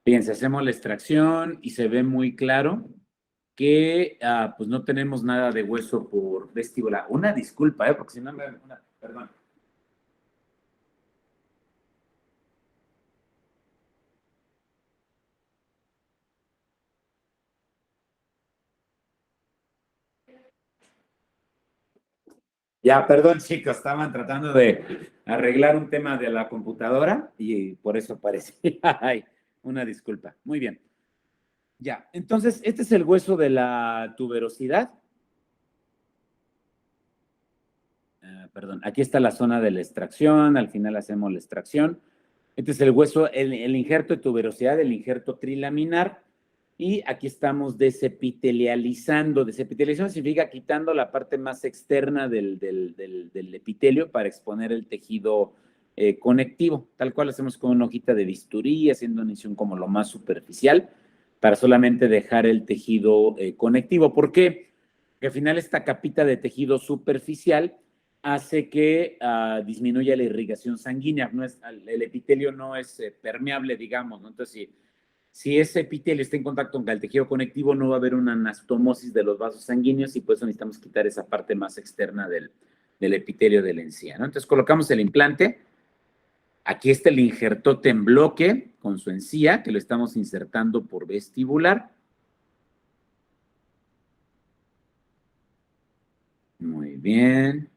Speaker 2: Fíjense, hacemos la extracción y se ve muy claro que pues no tenemos nada de hueso por vestíbula. Una disculpa, porque si no me... Perdón. Ya, perdón, chicos, estaban tratando de arreglar un tema de la computadora y por eso parecía. Ay, una disculpa. Muy bien. Ya, entonces, este es el hueso de la tuberosidad. Perdón, aquí está la zona de la extracción, al final hacemos la extracción. Este es el hueso, el injerto de tuberosidad, el injerto trilaminar. Y aquí estamos desepitelializando. Desepitelización significa quitando la parte más externa del epitelio para exponer el tejido conectivo, tal cual hacemos con una hojita de bisturí, haciendo una incisión como lo más superficial, para solamente dejar el tejido conectivo. ¿Por qué? Porque al final esta capita de tejido superficial hace que disminuya la irrigación sanguínea. No es, el epitelio no es permeable, digamos, ¿no? Entonces, si ese epitelio está en contacto con el tejido conectivo, no va a haber una anastomosis de los vasos sanguíneos y por eso necesitamos quitar esa parte más externa del epitelio de la encía, ¿no? Entonces colocamos el implante. Aquí está el injertote en bloque con su encía, que lo estamos insertando por vestibular. Muy bien.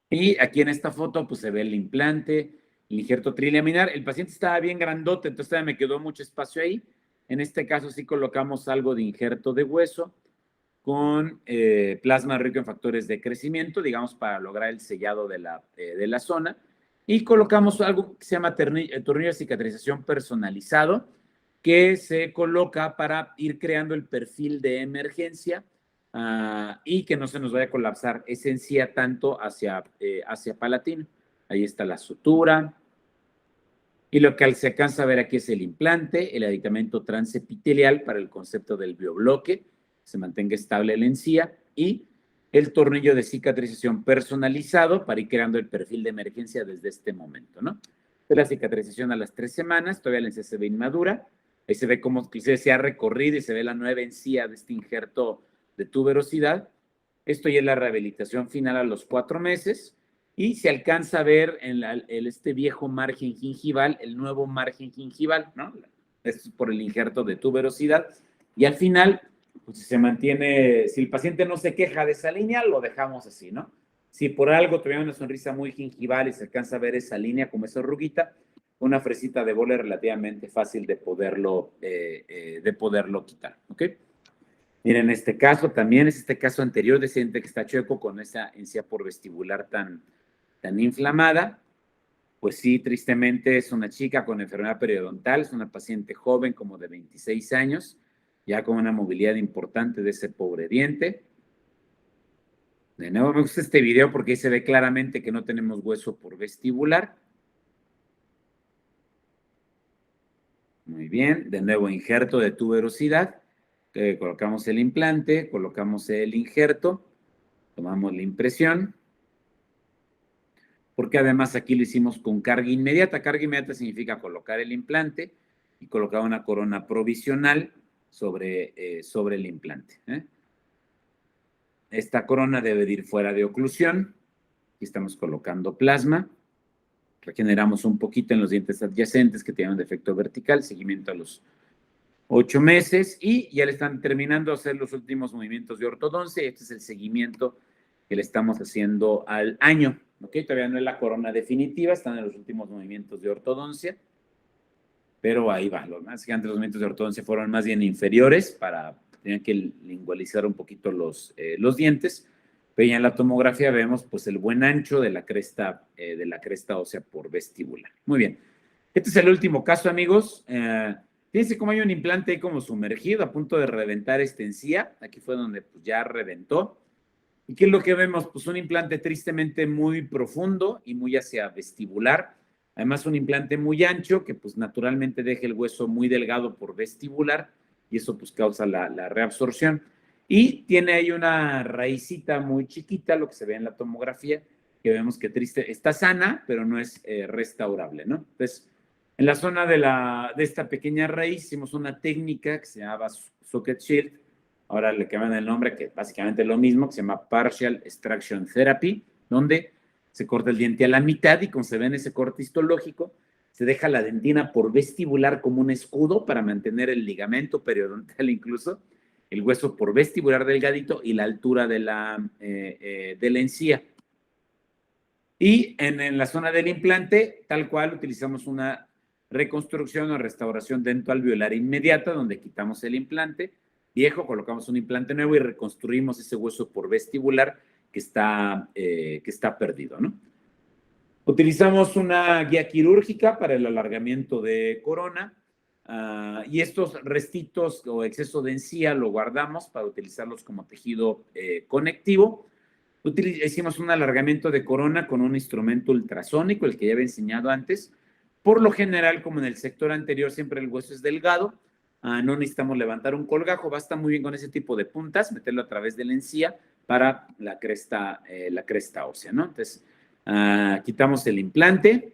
Speaker 2: Y aquí en esta foto, pues se ve el implante, el injerto trilaminar. El paciente estaba bien grandote, entonces todavía me quedó mucho espacio ahí. En este caso sí colocamos algo de injerto de hueso con plasma rico en factores de crecimiento, digamos, para lograr el sellado de la zona. Y colocamos algo que se llama tornillo de cicatrización personalizado, que se coloca para ir creando el perfil de emergencia y que no se nos vaya a colapsar esa encía tanto hacia palatino. Ahí está la sutura. Y lo que se alcanza a ver aquí es el implante, el aditamento transepitelial para el concepto del biobloque, se mantenga estable la encía, y el tornillo de cicatrización personalizado para ir creando el perfil de emergencia desde este momento, ¿no? De la cicatrización a las 3 semanas, todavía la encía se ve inmadura, ahí se ve cómo se ha recorrido y se ve la nueva encía de este injerto de tuberosidad. Esto ya es la rehabilitación final a los 4 meses, y se alcanza a ver en este viejo margen gingival, el nuevo margen gingival, ¿no? Esto es por el injerto de tuberosidad. Y al final, pues se mantiene, si el paciente no se queja de esa línea, lo dejamos así, ¿no? Si por algo tuviera una sonrisa muy gingival y se alcanza a ver esa línea como esa arruguita, una fresita de bola es relativamente fácil de poderlo quitar, ¿ok? Miren, este caso también es este caso anterior de gente que está chueco con esa encía por vestibular tan inflamada. Pues sí, tristemente es una chica con enfermedad periodontal, es una paciente joven como de 26 años, ya con una movilidad importante de ese pobre diente. De nuevo me gusta este video porque ahí se ve claramente que no tenemos hueso por vestibular. Muy bien, de nuevo injerto de tuberosidad. Colocamos el implante, colocamos el injerto, tomamos la impresión, porque además aquí lo hicimos con carga inmediata. Carga inmediata significa colocar el implante y colocar una corona provisional sobre el implante. esta corona debe de ir fuera de oclusión. Aquí estamos colocando plasma. Regeneramos un poquito en los dientes adyacentes que tienen un defecto vertical, seguimiento a los 8 meses y ya le están terminando de hacer los últimos movimientos de ortodoncia. Este es el seguimiento que le estamos haciendo al año. ¿Ok? Todavía no es la corona definitiva, están en los últimos movimientos de ortodoncia, pero ahí va. Los más gigantes, los movimientos de ortodoncia fueron más bien inferiores tenían que lingualizar un poquito los dientes, pero ya en la tomografía vemos pues el buen ancho de la cresta ósea por vestibular. Muy bien. Este es el último caso, amigos. Fíjense cómo hay un implante ahí como sumergido, a punto de reventar esta encía. Aquí fue donde pues, ya reventó. ¿Y qué es lo que vemos? Pues un implante tristemente muy profundo y muy hacia vestibular. Además, un implante muy ancho que pues naturalmente deja el hueso muy delgado por vestibular y eso pues causa la reabsorción. Y tiene ahí una raicita muy chiquita, lo que se ve en la tomografía, que vemos que está sana, pero no es restaurable, ¿no? Entonces, en la zona de esta pequeña raíz hicimos una técnica que se llamaba Socket Shield. Ahora le cambian el nombre, que básicamente es lo mismo, que se llama Partial Extraction Therapy, donde se corta el diente a la mitad y como se ve en ese corte histológico, se deja la dentina por vestibular como un escudo para mantener el ligamento periodontal incluso, el hueso por vestibular delgadito y la altura de la encía. Y en la zona del implante, tal cual, utilizamos una reconstrucción o restauración dentoalveolar inmediata, donde quitamos el implante viejo, colocamos un implante nuevo y reconstruimos ese hueso por vestibular que está perdido, ¿no? Utilizamos una guía quirúrgica para el alargamiento de corona y estos restitos o exceso de encía lo guardamos para utilizarlos como tejido conectivo. Hicimos un alargamiento de corona con un instrumento ultrasónico, el que ya había enseñado antes. Por lo general, como en el sector anterior, siempre el hueso es delgado. No necesitamos levantar un colgajo, basta muy bien con ese tipo de puntas, meterlo a través de la encía para la cresta ósea, ¿no? Entonces, quitamos el implante,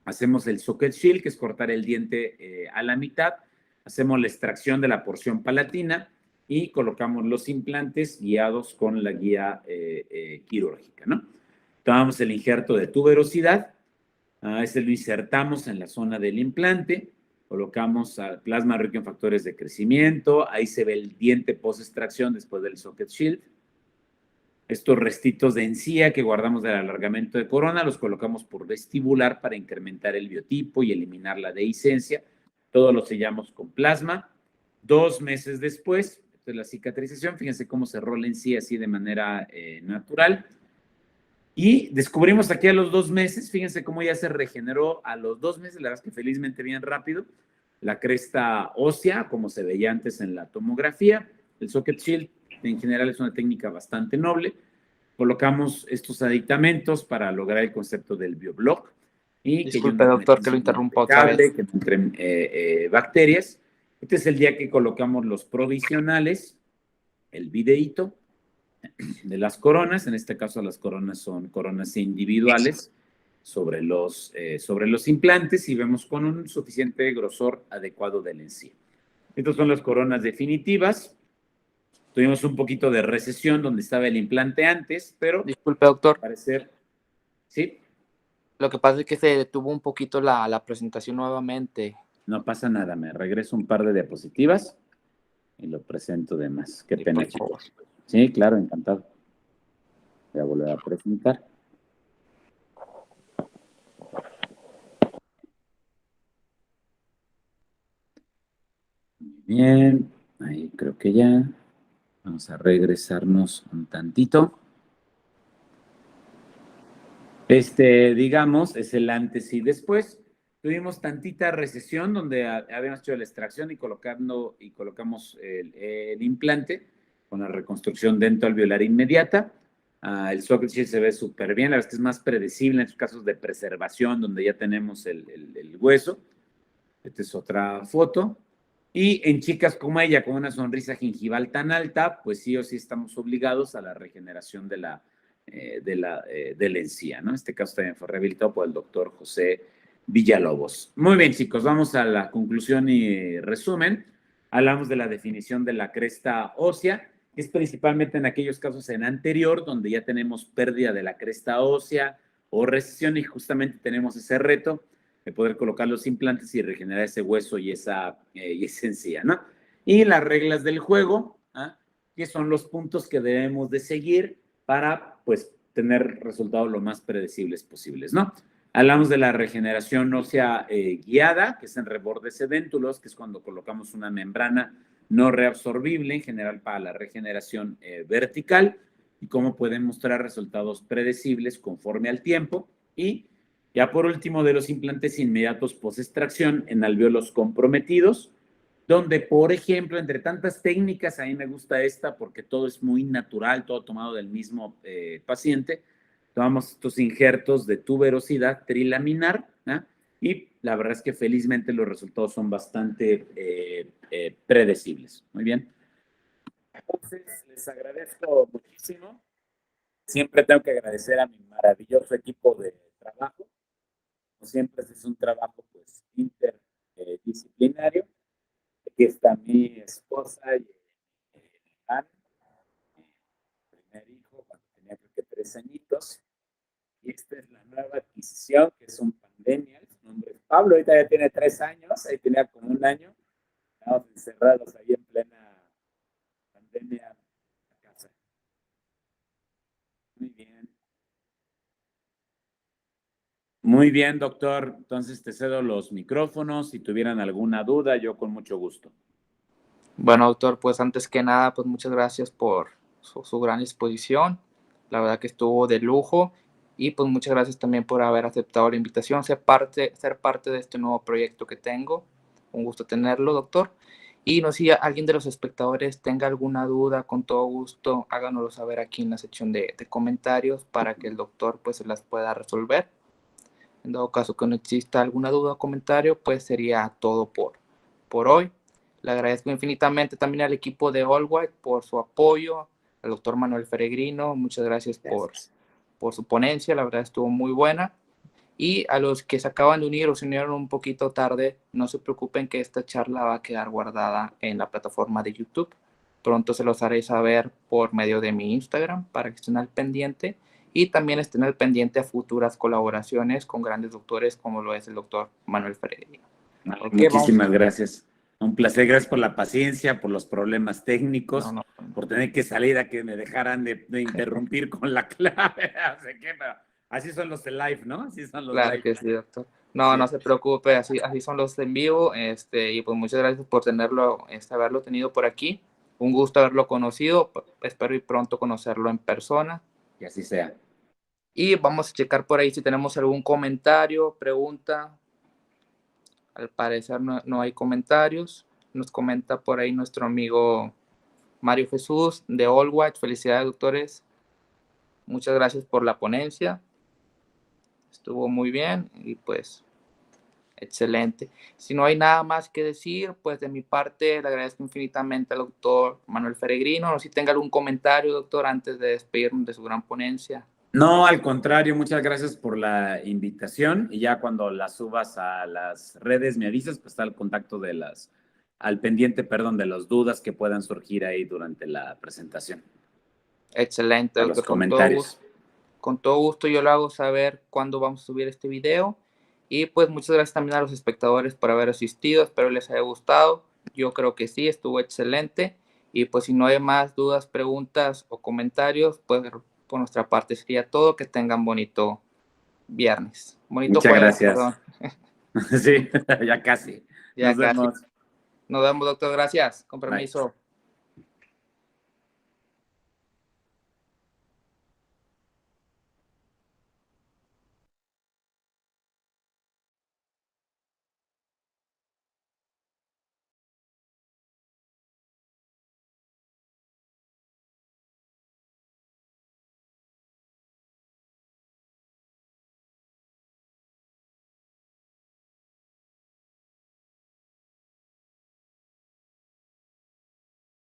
Speaker 2: hacemos el socket shield, que es cortar el diente a la mitad, hacemos la extracción de la porción palatina y colocamos los implantes guiados con la guía quirúrgica, ¿no? Tomamos el injerto de tuberosidad, este lo insertamos en la zona del implante, colocamos plasma rico en factores de crecimiento, ahí se ve el diente post-extracción después del socket shield. Estos restitos de encía que guardamos del alargamiento de corona los colocamos por vestibular para incrementar el biotipo y eliminar la dehiscencia. Todo lo sellamos con plasma. 2 meses después, esta es la cicatrización, fíjense cómo cerró la encía así de manera natural. Y descubrimos aquí a los 2 meses, fíjense cómo ya se regeneró a los 2 meses, la verdad es que felizmente bien rápido, la cresta ósea, como se veía antes en la tomografía. El socket shield en general es una técnica bastante noble. Colocamos estos aditamentos para lograr el concepto del bioblock. Y
Speaker 1: disculpe, doctor, que lo interrumpa otra vez.
Speaker 2: Que no entren bacterias. Este es el día que colocamos los provisionales, el videíto de las coronas. En este caso las coronas son coronas individuales sobre los implantes y vemos con un suficiente grosor adecuado de la encía. Estas son las coronas definitivas. Tuvimos un poquito de recesión donde estaba el implante antes, pero...
Speaker 1: Disculpe, doctor.
Speaker 2: Parecer... ¿Sí?
Speaker 1: Lo que pasa es que se detuvo un poquito la presentación nuevamente.
Speaker 2: No pasa nada, me regreso un par de diapositivas y lo presento de más. Qué pena, chicos. Sí, claro, encantado. Voy a volver a presentar. Bien, ahí creo que ya. Vamos a regresarnos un tantito. Digamos, es el antes y después. Tuvimos tantita recesión donde habíamos hecho la extracción y colocamos el implante con la reconstrucción dentoalveolar inmediata. El socket shield se ve súper bien, la verdad es que es más predecible en estos casos de preservación donde ya tenemos el hueso. Esta es otra foto. Y en chicas como ella, con una sonrisa gingival tan alta, pues sí o sí estamos obligados a la regeneración de la encía, ¿no? En este caso también fue rehabilitado por el doctor José Villalobos. Muy bien, chicos, vamos a la conclusión y resumen. Hablamos de la definición de la cresta ósea es principalmente en aquellos casos en anterior, donde ya tenemos pérdida de la cresta ósea o recesión y justamente tenemos ese reto de poder colocar los implantes y regenerar ese hueso y esa encía, ¿no? Y las reglas del juego, ¿ah? Que son los puntos que debemos de seguir para, pues, tener resultados lo más predecibles posibles, ¿no? Hablamos de la regeneración ósea guiada, que es en rebordes edéntulos, que es cuando colocamos una membrana no reabsorbible, en general para la regeneración vertical, y cómo pueden mostrar resultados predecibles conforme al tiempo. Y ya por último, de los implantes inmediatos post-extracción en alvéolos comprometidos, donde, por ejemplo, entre tantas técnicas, a mí me gusta esta porque todo es muy natural, todo tomado del mismo paciente. Tomamos estos injertos de tuberosidad trilaminar, ¿no? Y la verdad es que felizmente los resultados son bastante predecibles. Muy bien. Entonces, les agradezco muchísimo. Siempre tengo que agradecer a mi maravilloso equipo de trabajo. Como siempre, es un trabajo pues interdisciplinario. Aquí está mi esposa y Iván, mi primer hijo, cuando tenía creo que 3 añitos. Y esta es la nueva adquisición, que es un pandemia. Su nombre es Pablo, ahorita ya tiene 3 años, ahí tenía como 1 año. Estamos encerrados ahí en plena pandemia en la casa. Muy bien. Muy bien, doctor. Entonces te cedo los micrófonos. Si tuvieran alguna duda, yo con mucho gusto.
Speaker 1: Bueno, doctor, pues antes que nada, pues muchas gracias por su gran exposición. La verdad que estuvo de lujo y pues muchas gracias también por haber aceptado la invitación, ser parte de este nuevo proyecto que tengo. Un gusto tenerlo, doctor. Y no sé si alguien de los espectadores tenga alguna duda, con todo gusto, háganoslo saber aquí en la sección de comentarios para que el doctor pues se las pueda resolver. En dado caso que no exista alguna duda o comentario, pues sería todo por hoy. Le agradezco infinitamente también al equipo de All White por su apoyo, al doctor Manuel Peregrino, muchas gracias por su ponencia, la verdad estuvo muy buena. Y a los que se acaban de unir o se unieron un poquito tarde, no se preocupen que esta charla va a quedar guardada en la plataforma de YouTube. Pronto se los haré saber por medio de mi Instagram para que estén al pendiente y también estén al pendiente a futuras colaboraciones con grandes doctores como lo es el doctor Manuel Peregrino.
Speaker 2: Okay, muchísimas gracias. Un placer, gracias por la paciencia, por los problemas técnicos, por tener que salir a que me dejaran de interrumpir con la clave. Así son los de live, ¿no? Así son los
Speaker 1: claro
Speaker 2: live.
Speaker 1: que sí, doctor. No, sí. No se preocupe, así son los en vivo. Y pues muchas gracias por haberlo tenido por aquí. Un gusto haberlo conocido. Espero ir pronto conocerlo en persona.
Speaker 2: Que así sea.
Speaker 1: Y vamos a checar por ahí si tenemos algún comentario, pregunta. Al parecer no hay comentarios. Nos comenta por ahí nuestro amigo Mario Jesús de All White. Felicidades, doctores. Muchas gracias por la ponencia. Estuvo muy bien y pues excelente. Si no hay nada más que decir, pues de mi parte le agradezco infinitamente al doctor Manuel Peregrino. No sé si tenga algún comentario, doctor, antes de despedirnos de su gran ponencia.
Speaker 2: No, al contrario, muchas gracias por la invitación y ya cuando la subas a las redes me avisas, pues está el contacto al pendiente, perdón, de las dudas que puedan surgir ahí durante la presentación.
Speaker 1: Excelente, doctor.
Speaker 2: Los comentarios.
Speaker 1: Con todo gusto yo lo hago saber cuándo vamos a subir este video. Y pues muchas gracias también a los espectadores por haber asistido. Espero les haya gustado. Yo creo que sí, estuvo excelente. Y pues si no hay más dudas, preguntas o comentarios, pues por nuestra parte sería todo. Que tengan bonito viernes. Bonito
Speaker 2: muchas
Speaker 1: jueves,
Speaker 2: gracias.
Speaker 1: Perdón.
Speaker 2: Sí, ya casi.
Speaker 1: Nos vemos, doctor. Gracias. Con permiso. Bye.